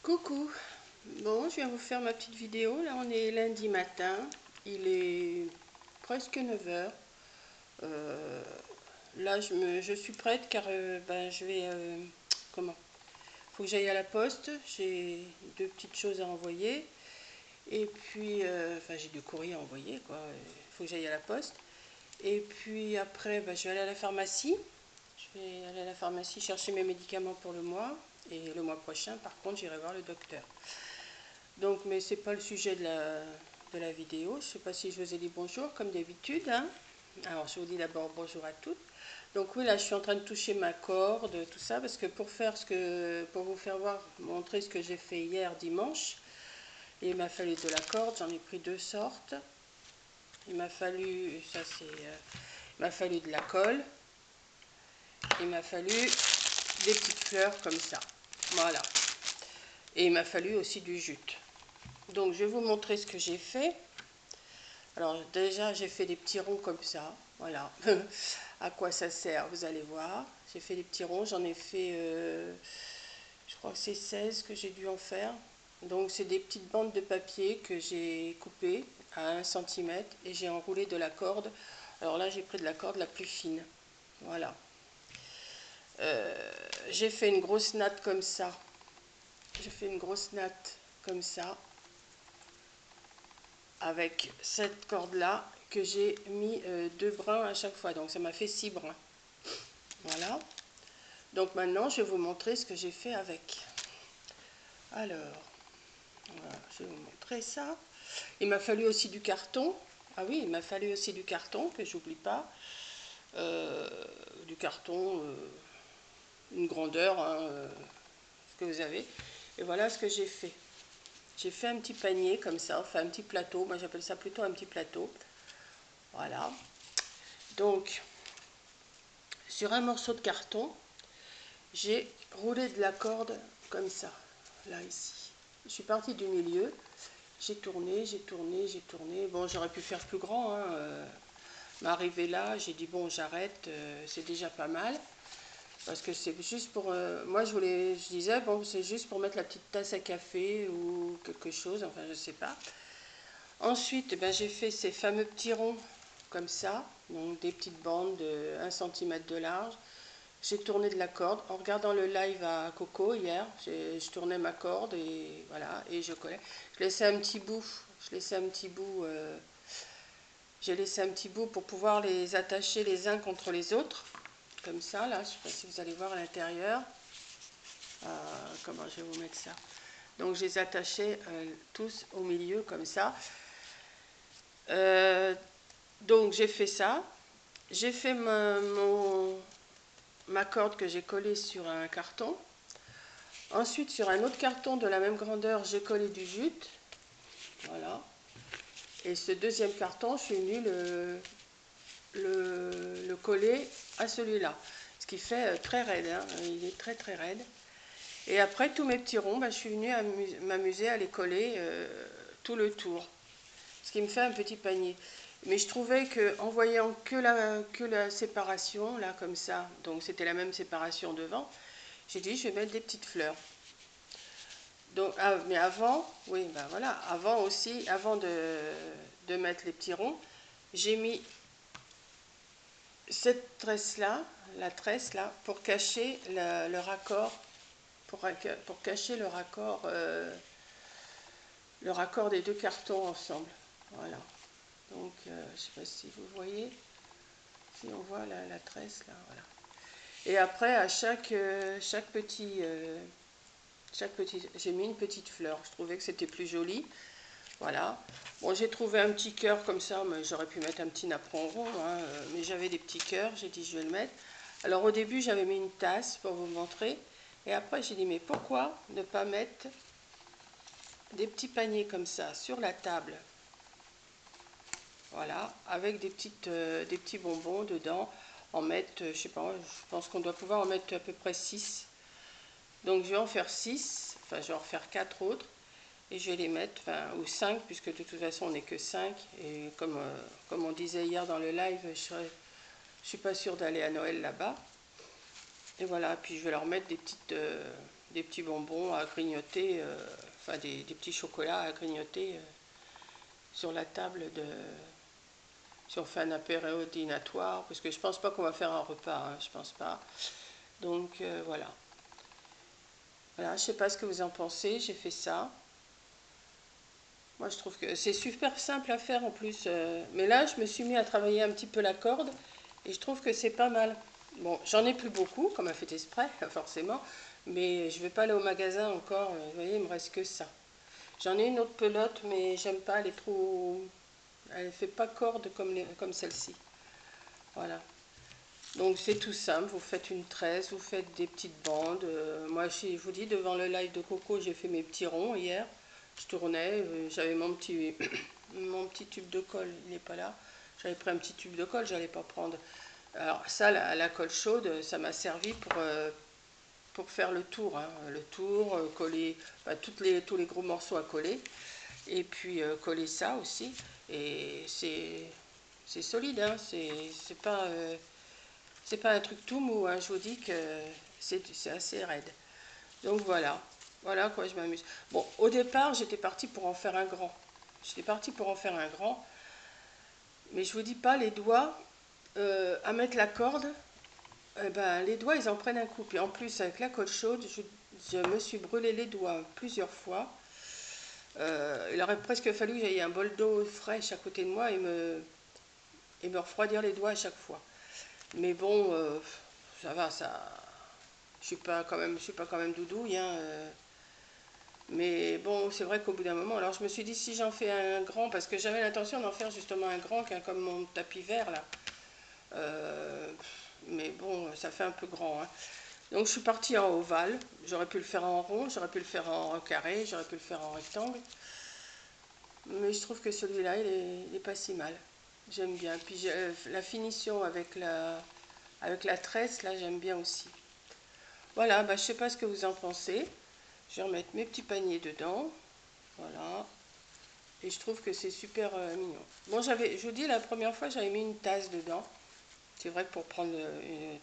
Coucou, bon je viens vous faire ma petite vidéo, là on est lundi matin, il est presque 9 heures. Là je suis prête car je vais, comment, faut que j'aille à la poste, j'ai deux petites choses à envoyer et puis, enfin j'ai deux courriers à envoyer quoi, il faut que j'aille à la poste et puis après je vais aller à la pharmacie, chercher mes médicaments pour le mois et le mois prochain par contre j'irai voir le docteur. Donc, mais c'est pas le sujet de la vidéo. Je ne sais pas si je vous ai dit bonjour, comme d'habitude. Hein. Alors, je vous dis d'abord bonjour à toutes. Donc oui, là, je suis en train de toucher ma corde, tout ça, parce que pour vous faire voir, montrer ce que j'ai fait hier dimanche, il m'a fallu de la corde. J'en ai pris deux sortes. Il m'a fallu, il m'a fallu de la colle. Il m'a fallu des petites fleurs comme ça. Voilà. Et il m'a fallu aussi du jute. Donc, je vais vous montrer ce que j'ai fait. Alors déjà j'ai fait des petits ronds comme ça, voilà. À quoi ça sert, vous allez voir. J'ai fait des petits ronds, j'en ai fait, je crois que c'est 16 que j'ai dû en faire. Donc c'est des petites bandes de papier que j'ai coupées à 1 cm et j'ai enroulé de la corde. Alors là j'ai pris de la corde la plus fine, voilà. J'ai fait une grosse natte comme ça. J'ai fait une grosse natte comme ça, avec cette corde là que j'ai mis deux brins à chaque fois, donc ça m'a fait 6 brins. Voilà, donc maintenant je vais vous montrer ce que j'ai fait avec. Alors voilà, je vais vous montrer ça. Il m'a fallu aussi du carton. Ah oui, il m'a fallu aussi du carton, que j'oublie pas. Du carton, une grandeur, hein, ce que vous avez. Et voilà ce que j'ai fait. J'ai fait un petit panier comme ça, enfin un petit plateau. Moi j'appelle ça plutôt un petit plateau. Voilà. Donc, sur un morceau de carton, j'ai roulé de la corde comme ça, là, ici. Je suis partie du milieu, j'ai tourné, j'ai tourné, j'ai tourné. Bon, j'aurais pu faire plus grand, hein. M'arriver là, j'ai dit bon, j'arrête, c'est déjà pas mal. Parce que c'est juste pour... moi, je disais, bon, c'est juste pour mettre la petite tasse à café ou quelque chose, enfin, je sais pas. Ensuite, j'ai fait ces fameux petits ronds comme ça, donc des petites bandes de 1 cm de large. J'ai tourné de la corde. En regardant le live à Coco hier, je tournais ma corde et voilà, et je collais. Je laissais un petit bout, j'ai laissé un petit bout pour pouvoir les attacher les uns contre les autres, comme ça, là, je ne sais pas si vous allez voir à l'intérieur. Comment je vais vous mettre ça? Donc je les attachais tous au milieu, comme ça. Donc j'ai fait ça. J'ai fait ma corde que j'ai collée sur un carton. Ensuite, sur un autre carton de la même grandeur, j'ai collé du jute. Voilà. Et ce deuxième carton, je suis venue le coller à celui-là. Ce qui fait très raide, hein. Il est très très raide. Et après, tous mes petits ronds, je suis venue m'amuser à les coller tout le tour. Ce qui me fait un petit panier. Mais je trouvais qu'en voyant que la séparation, là, comme ça, donc c'était la même séparation devant, j'ai dit, je vais mettre des petites fleurs. Donc, mais avant, oui, voilà, avant aussi, avant de mettre les petits ronds, j'ai mis cette tresse-là, la tresse là, pour cacher le raccord, pour cacher le raccord des deux cartons ensemble. Voilà. Donc, je ne sais pas si vous voyez, si on voit la tresse là, voilà. Et après, à chaque petit, j'ai mis une petite fleur. Je trouvais que c'était plus joli. Voilà. Bon, j'ai trouvé un petit cœur comme ça, mais j'aurais pu mettre un petit napperon rond, hein, mais j'avais des petits cœurs, j'ai dit je vais le mettre. Alors au début, j'avais mis une tasse pour vous montrer, et après j'ai dit mais pourquoi ne pas mettre des petits paniers comme ça sur la table? Voilà, avec des petits bonbons dedans, en mettre, je sais pas, je pense qu'on doit pouvoir en mettre à peu près 6. Donc je vais en faire 6, enfin je vais en faire 4 autres. Et je vais les mettre, enfin, ou 5, puisque de toute façon on n'est que 5. Et comme on disait hier dans le live, je ne suis pas sûre d'aller à Noël là-bas. Et voilà, puis je vais leur mettre des petits bonbons à grignoter, enfin des petits chocolats à grignoter sur la table si on fait un apéro dînatoire, parce que je pense pas qu'on va faire un repas, hein, je pense pas. Donc voilà. Voilà, je sais pas ce que vous en pensez, j'ai fait ça. Moi je trouve que c'est super simple à faire en plus. Mais là je me suis mis à travailler un petit peu la corde et je trouve que c'est pas mal. Bon, j'en ai plus beaucoup, comme a fait exprès, forcément. Mais je vais pas aller au magasin encore, vous voyez, il me reste que ça. J'en ai une autre pelote, mais j'aime pas, elle est trop... Elle fait pas corde comme celle-ci. Voilà. Donc c'est tout simple, vous faites une tresse, vous faites des petites bandes. Moi je vous dis, devant le live de Coco, j'ai fait mes petits ronds hier. Je tournais, j'avais mon petit, mon petit tube de colle, il n'est pas là. J'avais pris un petit tube de colle, j'allais pas prendre. Alors ça, la colle chaude, ça m'a servi pour faire le tour. Hein. Le tour, coller tous les gros morceaux à coller. Et puis coller ça aussi. Et c'est solide, hein. C'est pas un truc tout mou, hein. Je vous dis que c'est assez raide. Donc voilà, voilà quoi je m'amuse. Bon, au départ, j'étais partie pour en faire un grand. J'étais partie pour en faire un grand. Mais je vous dis pas, les doigts, à mettre la corde, ben, les doigts, ils en prennent un coup. Puis en plus, avec la colle chaude, je me suis brûlé les doigts plusieurs fois. Il aurait presque fallu que j'aille un bol d'eau fraîche à côté de moi et me refroidir les doigts à chaque fois. Mais bon, ça va, ça. Je suis pas quand même doudouille, hein, mais bon, c'est vrai qu'au bout d'un moment, alors je me suis dit si j'en fais un grand, parce que j'avais l'intention d'en faire justement un grand, comme mon tapis vert là. Euh, mais bon, ça fait un peu grand, hein. Donc je suis partie en ovale. J'aurais pu le faire en rond, j'aurais pu le faire en carré, j'aurais pu le faire en rectangle. Mais je trouve que celui-là, il est pas si mal. J'aime bien. Puis la finition avec la tresse, là, j'aime bien aussi. Voilà, bah, je sais pas ce que vous en pensez. Je vais remettre mes petits paniers dedans. Voilà. Et je trouve que c'est super mignon. Bon, je vous dis, la première fois, j'avais mis une tasse dedans. C'est vrai que pour prendre une...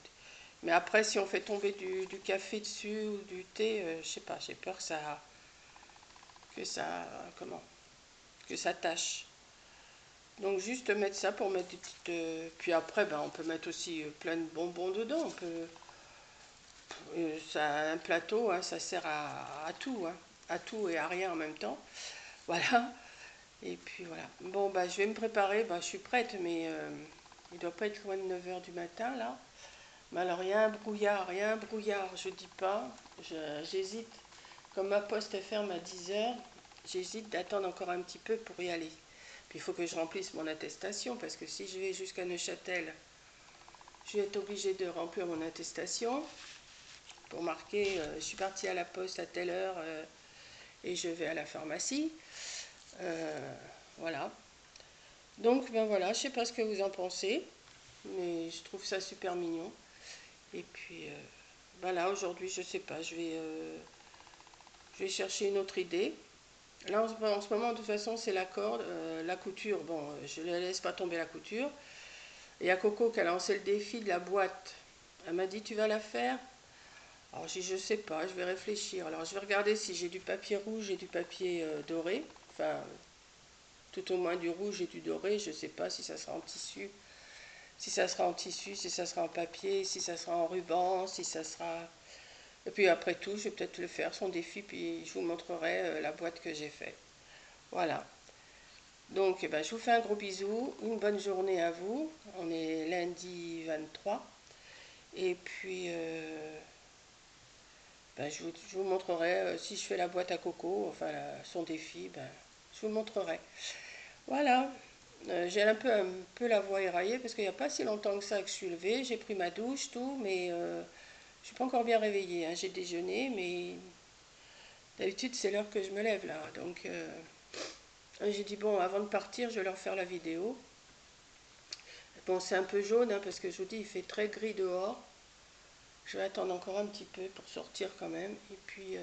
Mais après, si on fait tomber du café dessus ou du thé, je sais pas, j'ai peur que ça, comment, que ça tâche. Donc juste mettre ça pour mettre des petites... puis après, ben, on peut mettre aussi plein de bonbons dedans. On peut, un plateau, hein, ça sert à tout, hein, à tout et à rien en même temps. Voilà. Et puis voilà. Bon, bah, je vais me préparer. Bah, je suis prête, mais il doit pas être loin de 9 h du matin, là. Mais alors, il y a un brouillard, je dis pas. J'hésite. Comme ma poste elle ferme à 10 h, j'hésite d'attendre encore un petit peu pour y aller. Puis il faut que je remplisse mon attestation, parce que si je vais jusqu'à Neuchâtel, je vais être obligée de remplir mon attestation pour marquer je suis partie à la poste à telle heure et je vais à la pharmacie. Voilà. Donc ben voilà, je sais pas ce que vous en pensez, mais je trouve ça super mignon. Et puis ben là aujourd'hui je sais pas, je vais chercher une autre idée. Là en ce moment de toute façon c'est la corde, la couture, bon je ne laisse pas tomber la couture. Et il y a Coco qui a lancé le défi de la boîte. Elle m'a dit tu vas la faire. Alors je sais pas, je vais réfléchir. Alors je vais regarder si j'ai du papier rouge et du papier doré. Enfin, tout au moins du rouge et du doré. Je sais pas si ça sera en tissu. Si ça sera en tissu, si ça sera en papier, si ça sera en ruban, si ça sera... Et puis après tout, je vais peut-être le faire, son défi, puis je vous montrerai la boîte que j'ai faite. Voilà. Donc, eh ben, je vous fais un gros bisou, une bonne journée à vous. On est lundi 23. Et puis, ben, je vous montrerai si je fais la boîte à Coco, enfin son défi, ben, je vous montrerai. Voilà. J'ai un peu la voix éraillée parce qu'il n'y a pas si longtemps que ça que je suis levée. J'ai pris ma douche, tout, mais je ne suis pas encore bien réveillée, hein. J'ai déjeuné, mais d'habitude c'est l'heure que je me lève là. Donc j'ai dit bon, avant de partir, je vais leur faire la vidéo. Bon, c'est un peu jaune hein, parce que je vous dis, il fait très gris dehors. Je vais attendre encore un petit peu pour sortir quand même. Et puis,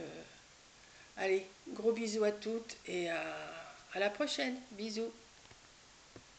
allez, gros bisous à toutes et à la prochaine. Bisous.